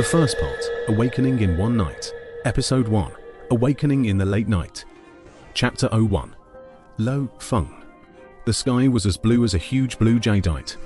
The first part, Awakening in One Night. Episode 1, Awakening in the Late Night. Chapter 01. Luo Feng. The sky was as blue as a huge blue jadeite.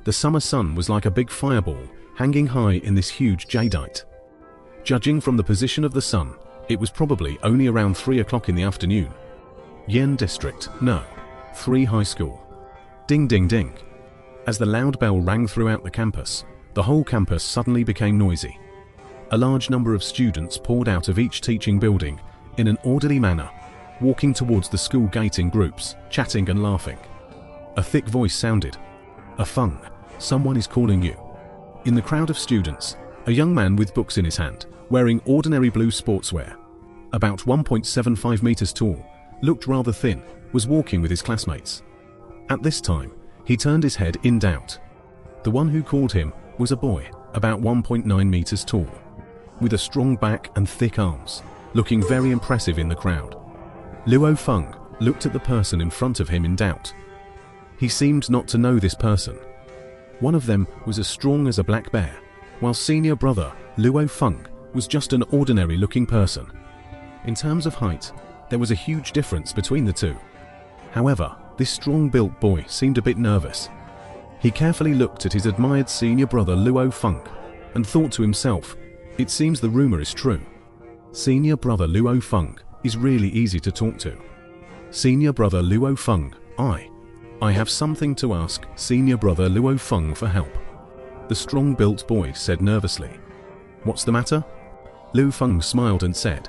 The summer sun was like a big fireball hanging high in this huge jadeite. Judging from the position of the sun, it was probably only around 3 o'clock in the afternoon. Yen District, no. 3 High School. Ding ding ding. As the loud bell rang throughout the campus, the whole campus suddenly became noisy. A large number of students poured out of each teaching building in an orderly manner, walking towards the school gate in groups, chatting and laughing. A thick voice sounded. Feng, someone is calling you. In the crowd of students, a young man with books in his hand, wearing ordinary blue sportswear, about 1.75 meters tall, looked rather thin, was walking with his classmates. At this time, he turned his head in doubt. The one who called him was a boy, about 1.9 meters tall, with a strong back and thick arms, looking very impressive in the crowd. Luo Feng looked at the person in front of him in doubt. He seemed not to know this person. One of them was as strong as a black bear, while senior brother Luo Feng was just an ordinary-looking person. In terms of height, there was a huge difference between the two. However, this strong-built boy seemed a bit nervous. He carefully looked at his admired senior brother Luo Feng and thought to himself, it seems the rumor is true. Senior brother Luo Feng is really easy to talk to. Senior brother Luo Feng, I have something to ask senior brother Luo Feng for help. The strong-built boy said nervously. What's the matter? Luo Feng smiled and said,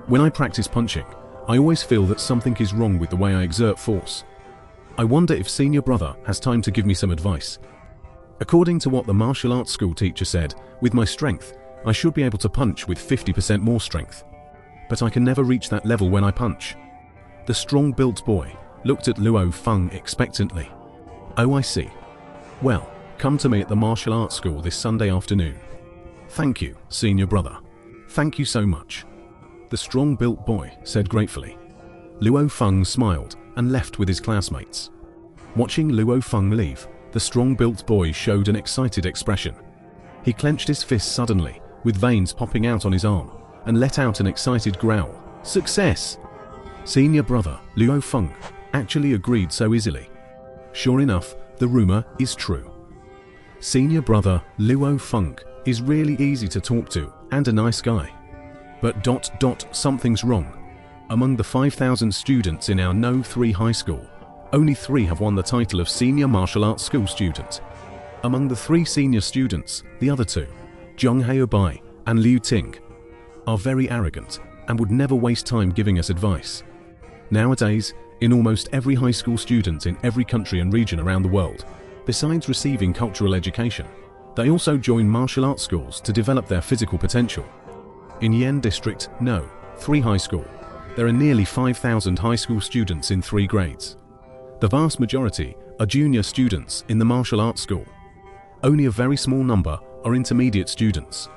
when I practice punching, I always feel that something is wrong with the way I exert force. I wonder if senior brother has time to give me some advice. According to what the martial arts school teacher said, with my strength, I should be able to punch with 50% more strength. But I can never reach that level when I punch. The strong-built boy looked at Luo Feng expectantly. Oh, I see. Well, come to me at the martial arts school this Sunday afternoon. Thank you, senior brother. Thank you so much. The strong-built boy said gratefully. Luo Feng smiled and left with his classmates. Watching Luo Feng leave, the strong-built boy showed an excited expression. He clenched his fist suddenly, with veins popping out on his arm, and let out an excited growl. Success! Senior brother Luo Feng actually agreed so easily. Sure enough, the rumor is true. Senior brother Luo Feng is really easy to talk to and a nice guy. But something's wrong. Among the 5,000 students in our No. 3 high school, only 3 have won the title of senior martial arts school student. Among the 3 senior students, the other 2, Zhang Haobai and Liu Ting, are very arrogant and would never waste time giving us advice. Nowadays, in almost every high school student in every country and region around the world, besides receiving cultural education, they also join martial arts schools to develop their physical potential. In Yen District, No. 3 High School, there are nearly 5,000 high school students in 3 grades. The vast majority are junior students in the martial arts school. Only a very small number are intermediate students,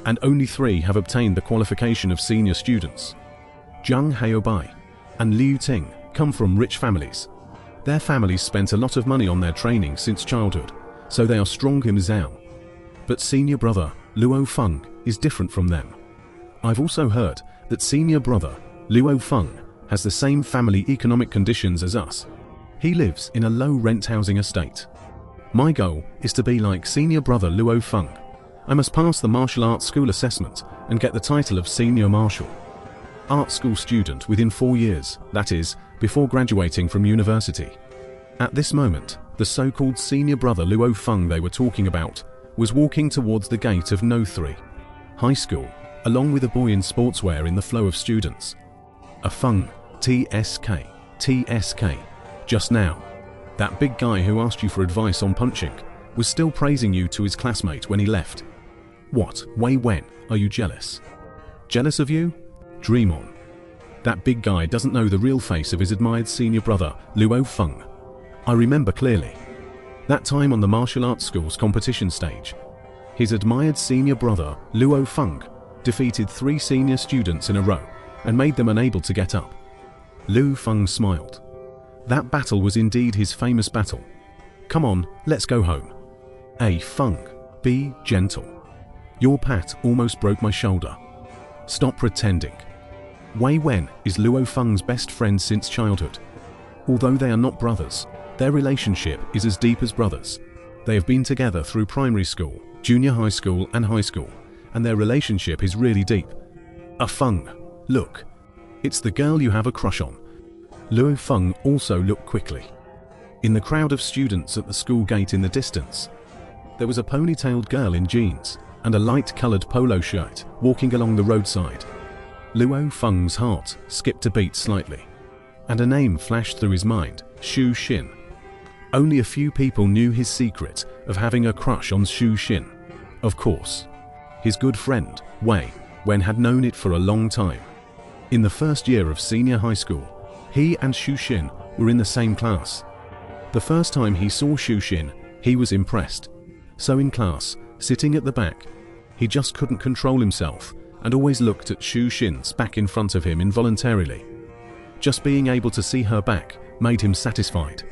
and only 3 have obtained the qualification of senior students. Zhang Haobai and Liu Ting come from rich families. Their families spent a lot of money on their training since childhood, so they are strong in Zhao. But senior brother Luo Feng is different from them. I've also heard that senior brother Luo Feng has the same family economic conditions as us. He lives in a low-rent housing estate. My goal is to be like senior brother Luo Feng. I must pass the martial arts school assessment and get the title of senior martial arts school student within 4 years, that is, before graduating from university. At this moment, the so-called senior brother Luo Feng they were talking about was walking towards the gate of No. 3 High School, along with a boy in sportswear in the flow of students. Feng, TSK. Just now, that big guy who asked you for advice on punching was still praising you to his classmate when he left. What, Wei Wen, are you jealous? Jealous of you? Dream on. That big guy doesn't know the real face of his admired senior brother, Luo Feng. I remember clearly. That time on the martial arts school's competition stage, his admired senior brother, Luo Feng, defeated 3 senior students in a row and made them unable to get up. Luo Feng smiled. That battle was indeed his famous battle. Come on, let's go home. Feng, be gentle. Your pat almost broke my shoulder. Stop pretending. Wei Wen is Luo Feng's best friend since childhood. Although they are not brothers, their relationship is as deep as brothers. They have been together through primary school, junior high school and high school, and their relationship is really deep. Feng, look. It's the girl you have a crush on. Luo Feng also looked quickly. In the crowd of students at the school gate in the distance, there was a ponytailed girl in jeans and a light-colored polo shirt walking along the roadside. Luo Feng's heart skipped a beat slightly, and a name flashed through his mind, Xu Xin. Only a few people knew his secret of having a crush on Xu Xin. Of course, his good friend, Wei Wen, had known it for a long time. In the first year of senior high school, he and Xu Xin were in the same class. The first time he saw Xu Xin, he was impressed. So in class, sitting at the back, he just couldn't control himself and always looked at Xu Xin's back in front of him involuntarily. Just being able to see her back made him satisfied.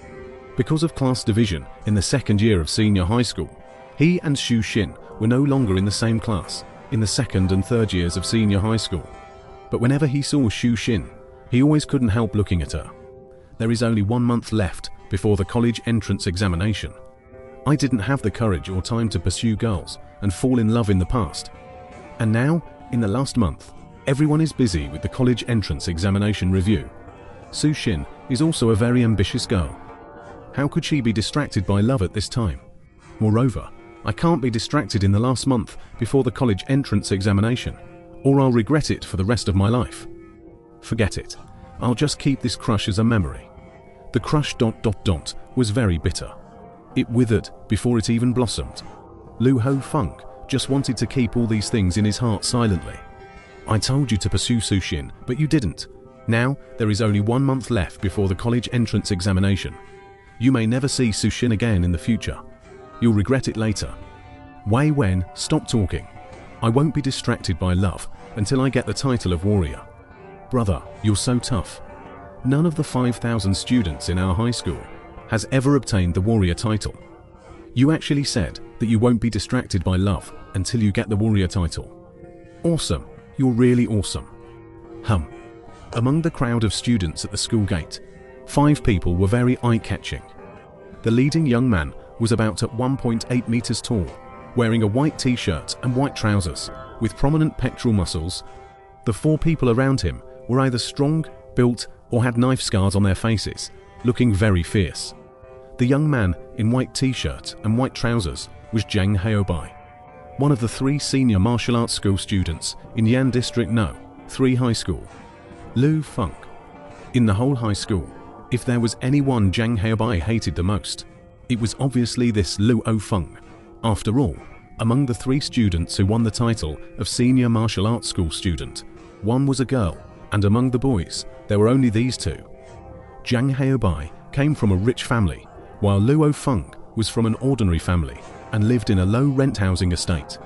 Because of class division in the second year of senior high school, he and Xu Xin were no longer in the same class in the second and third years of senior high school. But whenever he saw Xu Xin, he always couldn't help looking at her. There is only 1 month left before the college entrance examination. I didn't have the courage or time to pursue girls and fall in love in the past. And now, in the last month, everyone is busy with the college entrance examination review. Xu Xin is also a very ambitious girl. How could she be distracted by love at this time? Moreover, I can't be distracted in the last month before the college entrance examination, or I'll regret it for the rest of my life. Forget it. I'll just keep this crush as a memory. The crush ... was very bitter. It withered before it even blossomed. Luo Feng just wanted to keep all these things in his heart silently. I told you to pursue Xu Xin, but you didn't. Now, there is only 1 month left before the college entrance examination. You may never see Xu Xin again in the future. You'll regret it later. Wei Wen, stop talking. I won't be distracted by love until I get the title of warrior. Brother, you're so tough. None of the 5,000 students in our high school has ever obtained the warrior title. You actually said that you won't be distracted by love until you get the warrior title. Awesome, you're really awesome. Among the crowd of students at the school gate, 5 people were very eye-catching. The leading young man was about at 1.8 meters tall, wearing a white t-shirt and white trousers, with prominent pectoral muscles. The 4 people around him were either strong, built, or had knife scars on their faces, looking very fierce. The young man in white t-shirt and white trousers was Zhang Haobai, one of the 3 senior martial arts school students in Yan District No. 3 High School. Luo Feng. In the whole high school, if there was anyone Zhang Haobai hated the most, it was obviously this Luo Feng. After all, among the 3 students who won the title of senior martial arts school student, 1 was a girl, and among the boys, there were only these 2. Zhang Haobai came from a rich family, while Luo Feng was from an ordinary family and lived in a low-rent housing estate.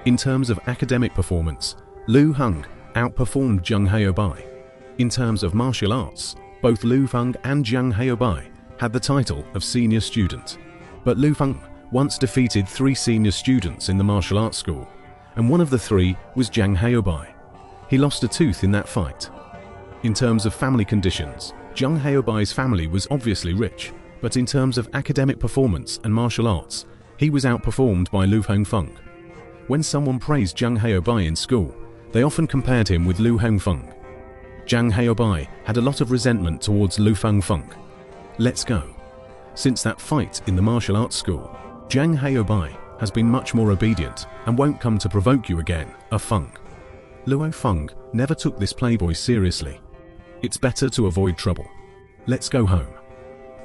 In terms of academic performance, Luo Feng outperformed Zhang Haobai. In terms of martial arts, both Luo Feng and Zhang Haobai had the title of senior student. But Luo Feng once defeated 3 senior students in the martial arts school, and one of the 3 was Zhang Haobai. He lost a tooth in that fight. In terms of family conditions, Zhang Haobai's family was obviously rich, but in terms of academic performance and martial arts, he was outperformed by Luo Feng. When someone praised Zhang Haobai in school, they often compared him with Luo Feng. Zhang Haobai had a lot of resentment towards Luo Feng. Let's go. Since that fight in the martial arts school, Zhang Haobai has been much more obedient and won't come to provoke you again, Feng. Luo Feng never took this playboy seriously. It's better to avoid trouble. Let's go home.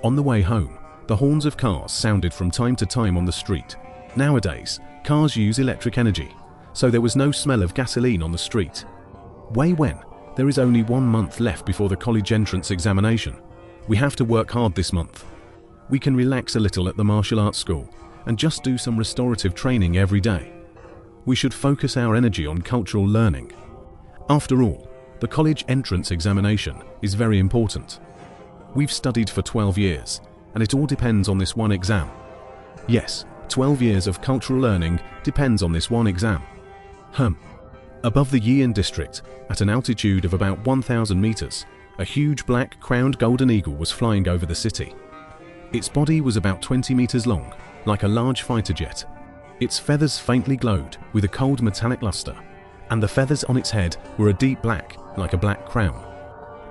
On the way home, the horns of cars sounded from time to time on the street. Nowadays, cars use electric energy, so there was no smell of gasoline on the street. Wei Wen, there is only 1 month left before the college entrance examination. We have to work hard this month. We can relax a little at the martial arts school and just do some restorative training every day. We should focus our energy on cultural learning. After all, the college entrance examination is very important. We've studied for 12 years, and it all depends on this one exam. Yes, 12 years of cultural learning depends on this one exam. Above the Yi'an district, at an altitude of about 1,000 meters, a huge black-crowned golden eagle was flying over the city. Its body was about 20 meters long, like a large fighter jet. Its feathers faintly glowed with a cold metallic luster, and the feathers on its head were a deep black, like a black crown.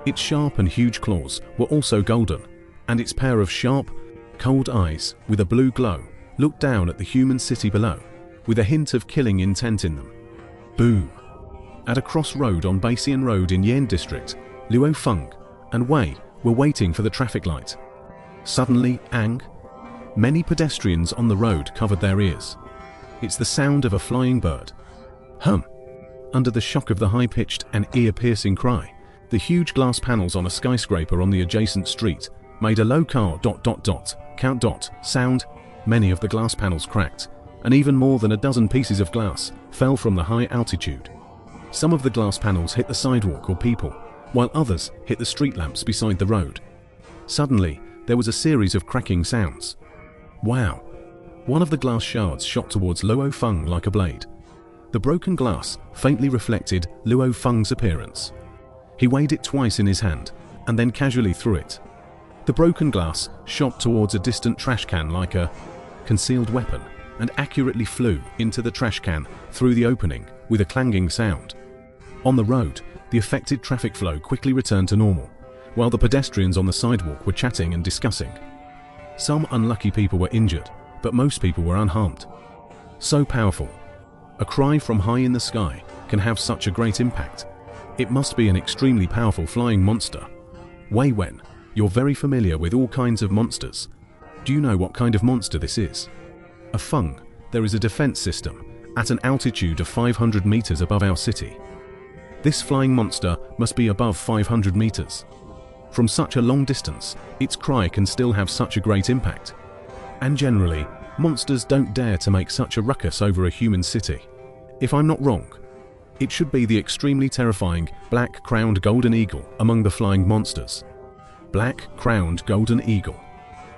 Its sharp and huge claws were also golden, and its pair of sharp, cold eyes with a blue glow looked down at the human city below, with a hint of killing intent in them. Boom! At a crossroad on Basian Road in Yi'an district, Luo Feng and Wei were waiting for the traffic light. Suddenly, many pedestrians on the road covered their ears. It's the sound of a flying bird. Under the shock of the high-pitched and ear-piercing cry, the huge glass panels on a skyscraper on the adjacent street made a low count sound. Many of the glass panels cracked, and even more than a dozen pieces of glass fell from the high altitude. Some of the glass panels hit the sidewalk or people, while others hit the street lamps beside the road. Suddenly, there was a series of cracking sounds. Wow! One of the glass shards shot towards Luo Feng like a blade. The broken glass faintly reflected Luo Feng's appearance. He weighed it twice in his hand, and then casually threw it. The broken glass shot towards a distant trash can like a concealed weapon, and accurately flew into the trash can through the opening with a clanging sound. On the road, the affected traffic flow quickly returned to normal, while the pedestrians on the sidewalk were chatting and discussing. Some unlucky people were injured, but most people were unharmed. So powerful. A cry from high in the sky can have such a great impact. It must be an extremely powerful flying monster. Wei Wen, you're very familiar with all kinds of monsters. Do you know what kind of monster this is? A Feng, there is a defense system at an altitude of 500 meters above our city. This flying monster must be above 500 meters. From such a long distance, its cry can still have such a great impact. And generally, monsters don't dare to make such a ruckus over a human city. If I'm not wrong, it should be the extremely terrifying black-crowned golden eagle among the flying monsters. Black-crowned golden eagle.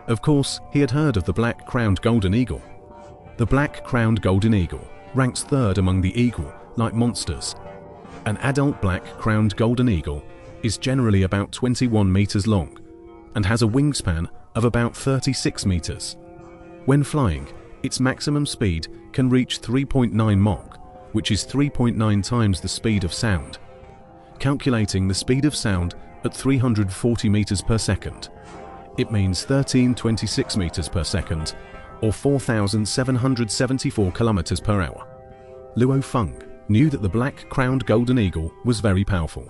Of course, he had heard of the black-crowned golden eagle. The black-crowned golden eagle ranks third among the eagle-like monsters. An adult black-crowned golden eagle is generally about 21 meters long and has a wingspan of about 36 meters. When flying, its maximum speed can reach 3.9 Mach, which is 3.9 times the speed of sound. Calculating the speed of sound at 340 meters per second, it means 1326 meters per second, or 4,774 kilometers per hour. Luo Feng knew that the black-crowned golden eagle was very powerful,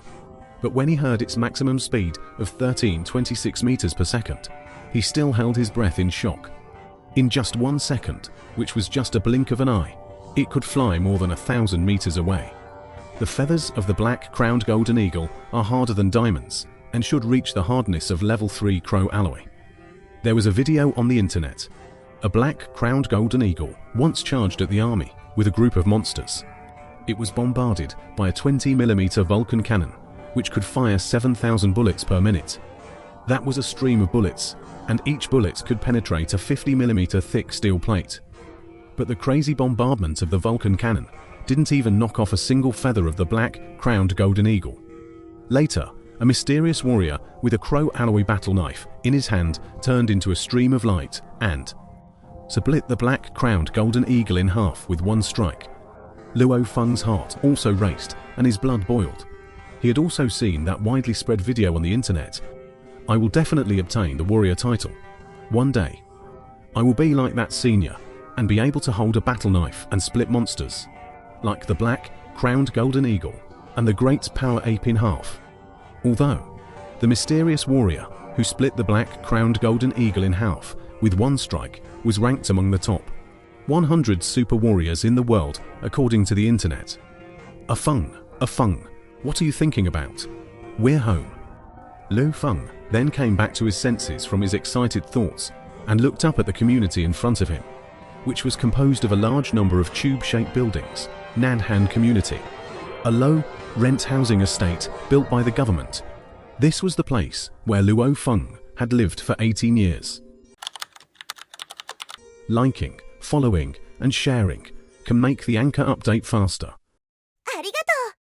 but when he heard its maximum speed of 1326 meters per second, he still held his breath in shock. In just 1 second, which was just a blink of an eye, it could fly more than 1,000 meters away. The feathers of the black-crowned golden eagle are harder than diamonds and should reach the hardness of level 3 crow alloy. There was a video on the internet. A black-crowned golden eagle once charged at the army with a group of monsters. It was bombarded by a 20mm Vulcan cannon, which could fire 7,000 bullets per minute. That was a stream of bullets, and each bullet could penetrate a 50mm thick steel plate. But the crazy bombardment of the Vulcan cannon didn't even knock off a single feather of the black-crowned golden eagle. Later, a mysterious warrior with a crow alloy battle knife in his hand turned into a stream of light and split the black-crowned golden eagle in half with one strike. Luo Feng's heart also raced and his blood boiled. He had also seen that widely spread video on the internet. I will definitely obtain the warrior title. One day, I will be like that senior and be able to hold a battle knife and split monsters, like the black-crowned golden eagle and the great power ape in half. Although, the mysterious warrior who split the black-crowned golden eagle in half with one strike was ranked among the top 100 super warriors in the world according to the internet. A Feng, what are you thinking about? We're home. Luo Feng then came back to his senses from his excited thoughts and looked up at the community in front of him, which was composed of a large number of tube-shaped buildings, Nanhan Community, a low, rent housing estate built by the government. This was the place where Luo Feng had lived for 18 years. Liking, following, and sharing can make the Anchor update faster. ありがとう。